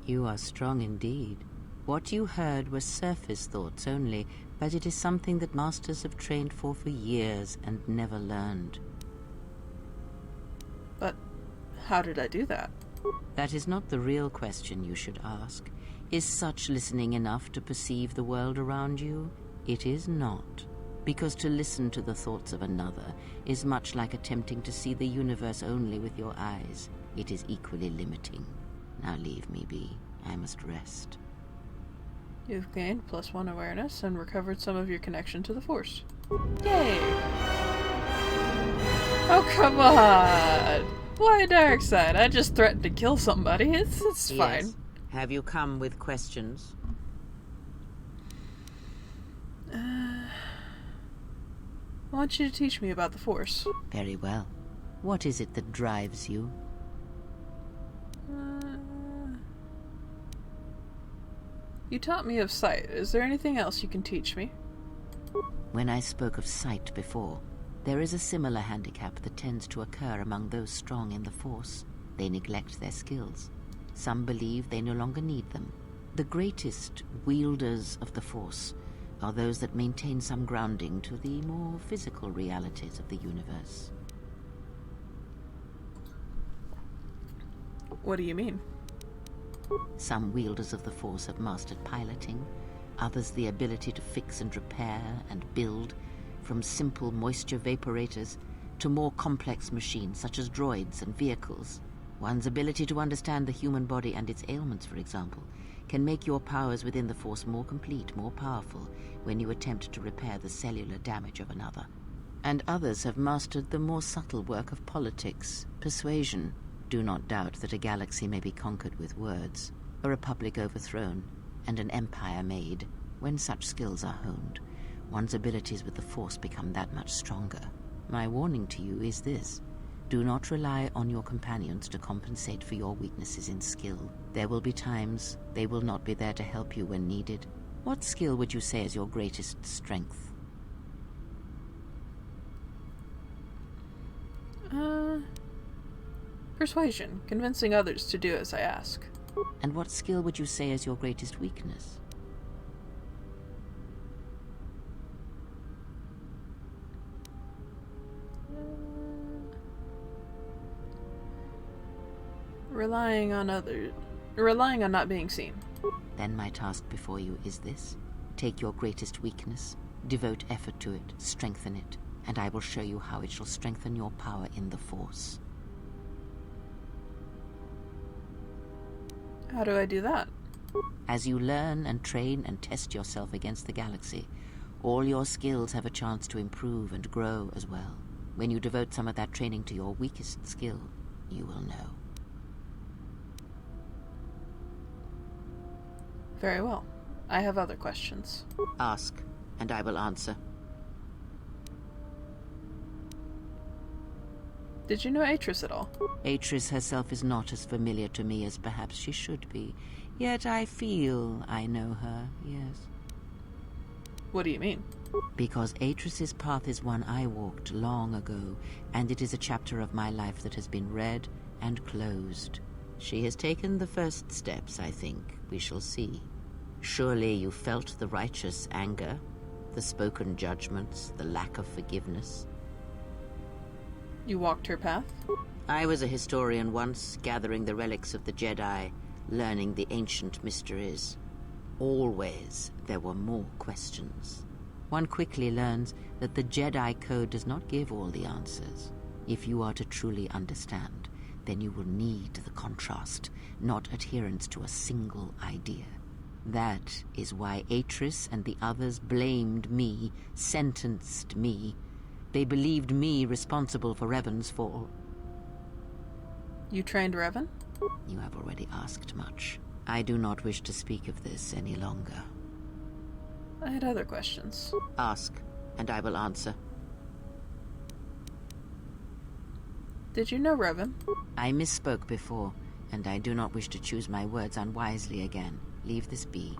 Speaker 5: You are strong indeed. What you heard was surface thoughts only, but it is something that masters have trained for years and never learned.
Speaker 1: But how did I do that?
Speaker 5: That is not the real question you should ask. Is such listening enough to perceive the world around you? It is not. Because to listen to the thoughts of another is much like attempting to see the universe only with your eyes. It is equally limiting. Now leave me be. I must rest.
Speaker 1: You've gained +1 awareness and recovered some of your connection to the Force. Yay! Oh, come on! Why Darkseid? I just threatened to kill somebody. It's fine.
Speaker 5: Yes. Have you come with questions?
Speaker 1: I want you to teach me about the Force.
Speaker 5: Very well. What is it that drives you?
Speaker 1: You taught me of sight. Is there anything else you can teach me?
Speaker 5: When I spoke of sight before, there is a similar handicap that tends to occur among those strong in the Force. They neglect their skills. Some believe they no longer need them. The greatest wielders of the Force are those that maintain some grounding to the more physical realities of the universe.
Speaker 1: What do you mean?
Speaker 5: Some wielders of the Force have mastered piloting, others the ability to fix and repair and build, from simple moisture vaporators to more complex machines such as droids and vehicles. One's ability to understand the human body and its ailments, for example, can make your powers within the Force more complete, more powerful, when you attempt to repair the cellular damage of another. And others have mastered the more subtle work of politics, persuasion. Do not doubt that a galaxy may be conquered with words, a republic overthrown, and an empire made. When such skills are honed, one's abilities with the Force become that much stronger. My warning to you is this. Do not rely on your companions to compensate for your weaknesses in skill. There will be times they will not be there to help you when needed. What skill would you say is your greatest strength?
Speaker 1: Persuasion. Convincing others to do as I ask.
Speaker 5: And what skill would you say is your greatest weakness?
Speaker 1: Relying on not being seen.
Speaker 5: Then my task before you is this. Take your greatest weakness, devote effort to it, strengthen it, and I will show you how it shall strengthen your power in the Force.
Speaker 1: How do I do that?
Speaker 5: As you learn and train and test yourself against the galaxy, all your skills have a chance to improve and grow as well. When you devote some of that training to your weakest skill, you will know.
Speaker 1: Very well. I have other questions.
Speaker 5: Ask, and I will answer.
Speaker 1: Did you know Atris at all?
Speaker 5: Atris herself is not as familiar to me as perhaps she should be. Yet I feel I know her, yes.
Speaker 1: What do you mean?
Speaker 5: Because Atris's path is one I walked long ago, and it is a chapter of my life that has been read and closed. She has taken the first steps, I think. We shall see. Surely you felt the righteous anger, the spoken judgments, the lack of forgiveness.
Speaker 1: You walked her path?
Speaker 5: I was a historian once, gathering the relics of the Jedi, learning the ancient mysteries. Always there were more questions. One quickly learns that the Jedi Code does not give all the answers. If you are to truly understand, then you will need the contrast, not adherence to a single idea. That is why Atris and the others blamed me, sentenced me. They believed me responsible for Revan's fall.
Speaker 1: You trained Revan?
Speaker 5: You have already asked much. I do not wish to speak of this any longer.
Speaker 1: I had other questions.
Speaker 5: Ask, and I will answer.
Speaker 1: Did you know Revan?
Speaker 5: I misspoke before, and I do not wish to choose my words unwisely again. Leave this be.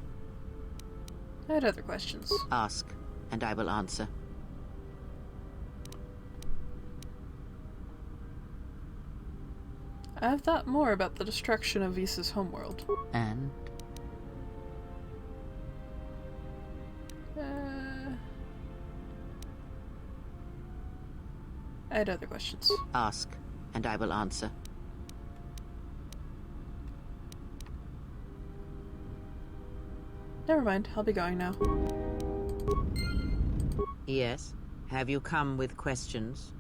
Speaker 1: I had other questions.
Speaker 5: Ask, and I will answer.
Speaker 1: I have thought more about the destruction of Visa's homeworld.
Speaker 5: And?
Speaker 1: I had other questions.
Speaker 5: Ask, and I will answer.
Speaker 1: Never mind, I'll be going now.
Speaker 5: Yes? Have you come with questions?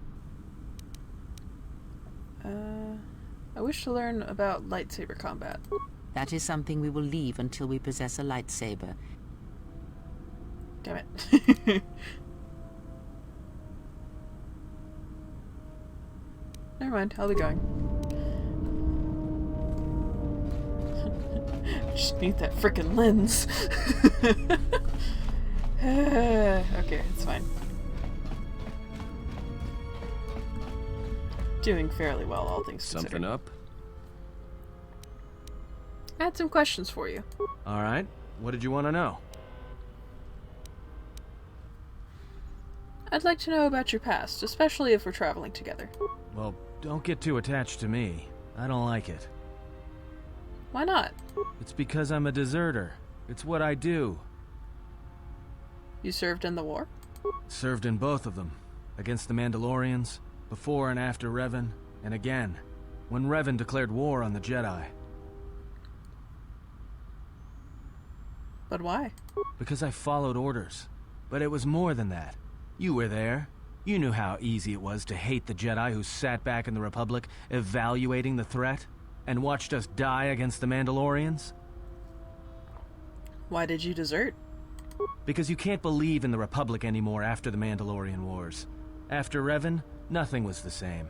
Speaker 1: I wish to learn about lightsaber combat.
Speaker 5: That is something we will leave until we possess a lightsaber.
Speaker 1: Damn it. Never mind, I'll be going. Just need that frickin' lens. Okay, it's fine. Doing fairly well, all things considered.
Speaker 4: Something up?
Speaker 1: I had some questions for you.
Speaker 4: Alright, what did you want to know?
Speaker 1: I'd like to know about your past, especially if we're traveling together.
Speaker 4: Well, don't get too attached to me. I don't like it.
Speaker 1: Why not?
Speaker 4: It's because I'm a deserter. It's what I do.
Speaker 1: You served in the war?
Speaker 4: Served in both of them. Against the Mandalorians, before and after Revan, and again, when Revan declared war on the Jedi.
Speaker 1: But why?
Speaker 4: Because I followed orders. But it was more than that. You were there. You knew how easy it was to hate the Jedi who sat back in the Republic, evaluating the threat, and watched us die against the Mandalorians.
Speaker 1: Why did you desert?
Speaker 4: Because you can't believe in the Republic anymore after the Mandalorian Wars. After Revan, nothing was the same.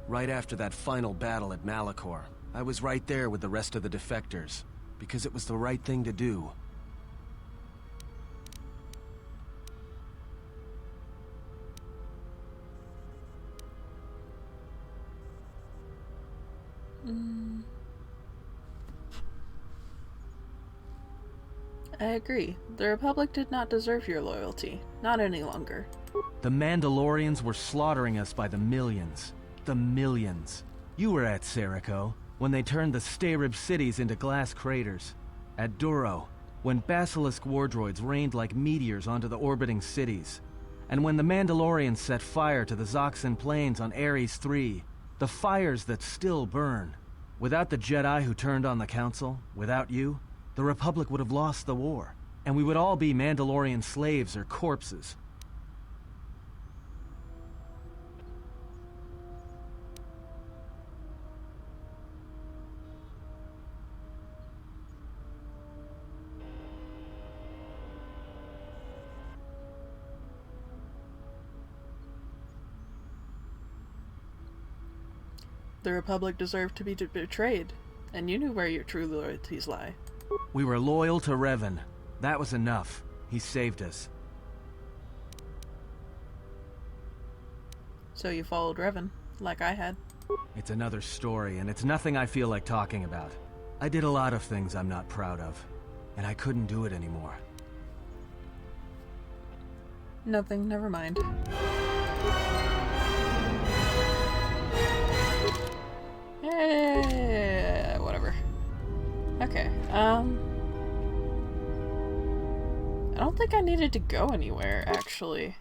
Speaker 4: Right after that final battle at Malachor, I was right there with the rest of the defectors, because it was the right thing to do.
Speaker 1: I agree. The Republic did not deserve your loyalty. Not any longer.
Speaker 4: The Mandalorians were slaughtering us by the millions. The millions. You were at Serico, when they turned the Starib cities into glass craters. At Duro, when Basilisk war droids rained like meteors onto the orbiting cities. And when the Mandalorians set fire to the Zoxan plains on Ares III. The fires that still burn. Without the Jedi who turned on the Council, without you, the Republic would have lost the war, and we would all be Mandalorian slaves or corpses.
Speaker 1: The Republic deserved to be betrayed, and you knew where your true loyalties lie.
Speaker 4: We were loyal to Revan. That was enough. He saved us.
Speaker 1: So you followed Revan, like I had.
Speaker 4: It's another story, and it's nothing I feel like talking about. I did a lot of things I'm not proud of, and I couldn't do it anymore.
Speaker 1: Nothing, never mind. Whatever. Okay, I don't think I needed to go anywhere, actually.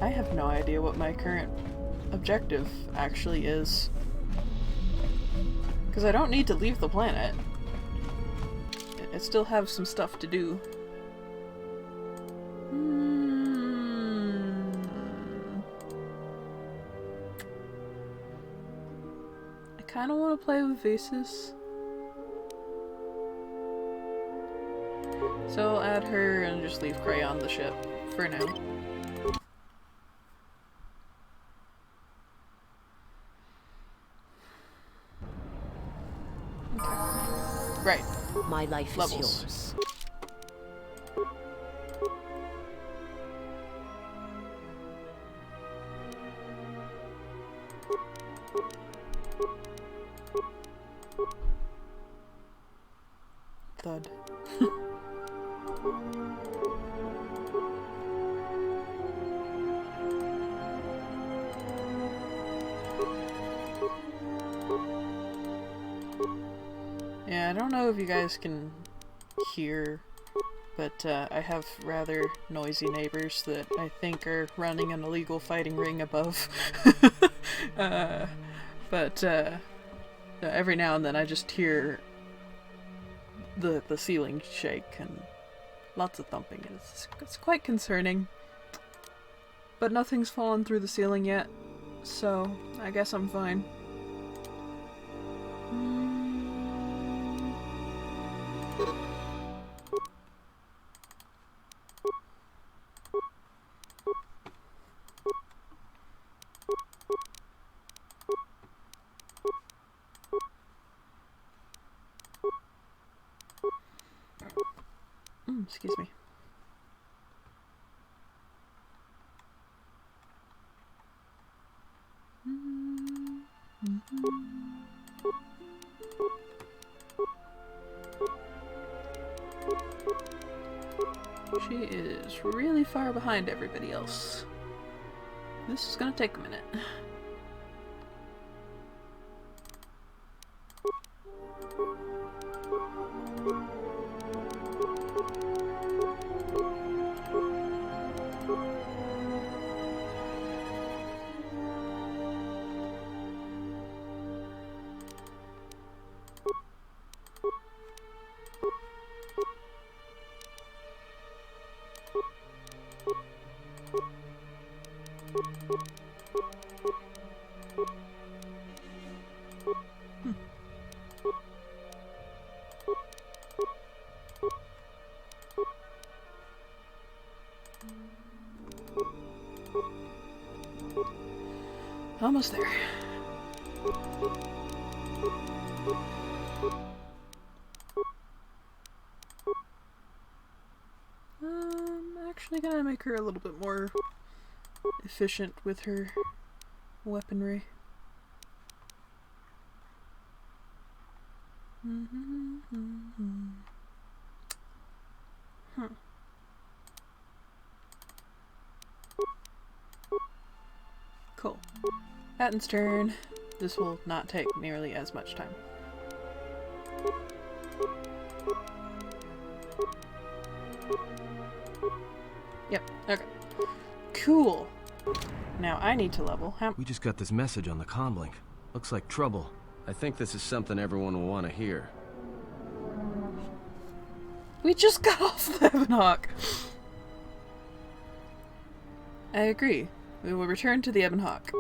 Speaker 1: I have no idea what my current objective actually is. Because I don't need to leave the planet. I still have some stuff to do. I kind of want to play with vases. So I'll add her and just leave Cray on the ship for now. Right.
Speaker 7: My life
Speaker 1: Levels.
Speaker 7: is yours.
Speaker 1: Thud. Yeah, I don't know if you guys can hear, but I have rather noisy neighbors that I think are running an illegal fighting ring above. But every now and then I just hear the ceiling shake and lots of thumping. It's quite concerning. But nothing's fallen through the ceiling yet, so I guess I'm fine. Excuse me. She is really far behind everybody else. This is gonna take a minute. Almost there. Actually gonna make her a little bit more efficient with her weaponry. Cool. Patton's turn. This will not take nearly as much time. Yep, okay. Cool. Now I need to level.
Speaker 4: We just got this message on the comlink. Looks like trouble. I think this is something everyone will want to hear.
Speaker 1: We just got off the Ebonhawk. I agree. We will return to the Ebonhawk.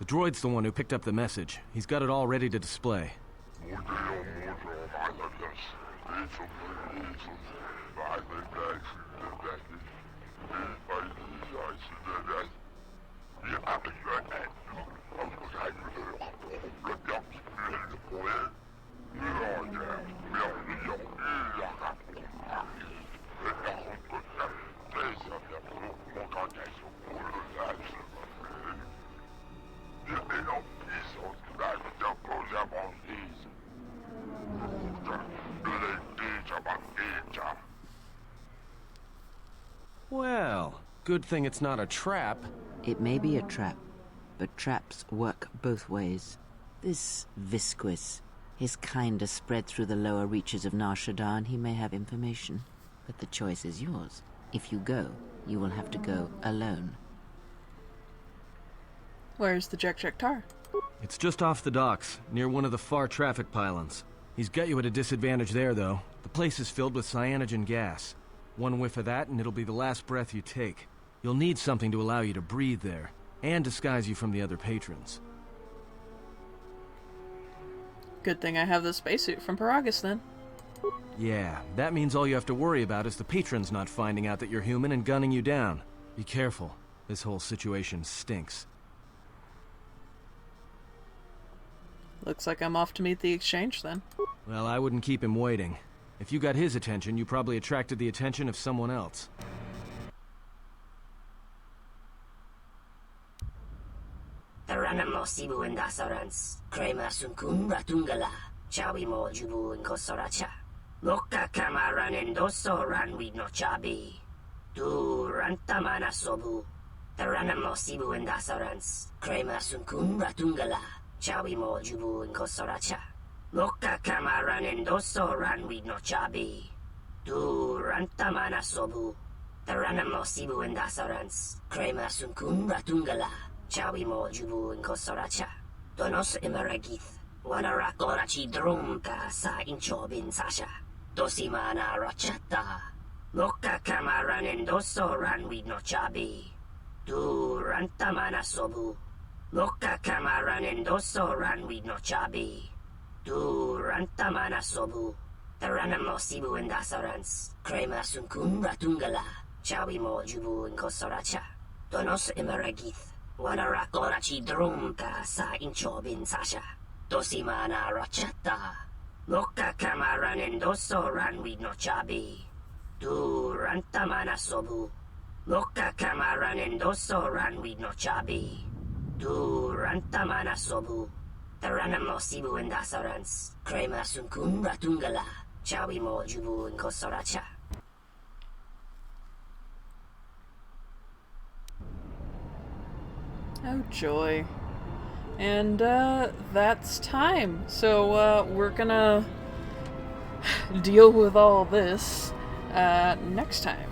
Speaker 4: The droid's the one who picked up the message. He's got it all ready to display. Well, good thing it's not a trap.
Speaker 5: It may be a trap, but traps work both ways. This Visquis, his kind is spread through the lower reaches of Nar Shaddaa, and he may have information. But the choice is yours. If you go, you will have to go alone.
Speaker 1: Where's the Jek Tar?
Speaker 4: It's just off the docks, near one of the far traffic pylons. He's got you at a disadvantage there, though. The place is filled with cyanogen gas. One whiff of that and it'll be the last breath you take. You'll need something to allow you to breathe there, and disguise you from the other patrons.
Speaker 1: Good thing I have the spacesuit from Paragus, then.
Speaker 4: Yeah, that means all you have to worry about is the patrons not finding out that you're human and gunning you down. Be careful. This whole situation stinks.
Speaker 1: Looks like I'm off to meet the exchange, then.
Speaker 4: Well, I wouldn't keep him waiting. If you got his attention, you probably attracted the attention of someone else.
Speaker 9: Taranamo Sibu and Dasarans, Krema Sunkun Ratungala, Chawi Mo Jubu and Kosoracha, Loka Kamaran and Doso Ran with no Chabi, Du Rantamana Sobu, Taranamo Sibu and Dasarans, Krema Sunkun Ratungala, Chawi Mo Jubu and Kosoracha, Loka kamaranen doso ranwi no chabi. Du rantamana sobu. Taranamo sibu and dasarans. Krema sunkun ratungala. Chawi mo jubu and kosoracha. Donos imaragith. Wanarakorachi drumka sa inchobin sasha. Dosimana rachata. Loka kamaranen doso ranwi no chabi. Du rantamana sobu. Loka kamaranen doso ranwi no chabi. Du rantamana sobu. Taranamo sibu and dasarans. Krema sunkun ratungala. Chawi mo jubu and kosoracha. Donos imaragith. Wanarakorachi drumka sa inchobin sasha. Dosimana rachata. Loka kamaranen doso ranwi no chabi. Du rantamana sobu. Loka kamaranen doso ranwi no chabi. Du rantamana sobu. Taranamo sibu and dasarans. Krema sunkun ratungala. Chawi mo jubu and kosoracha.
Speaker 1: Oh joy. And that's time. So we're gonna deal with all this next time.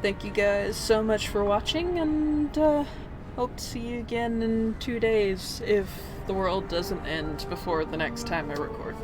Speaker 1: Thank you guys so much for watching, and hope to see you again in 2 days if the world doesn't end before the next time I record.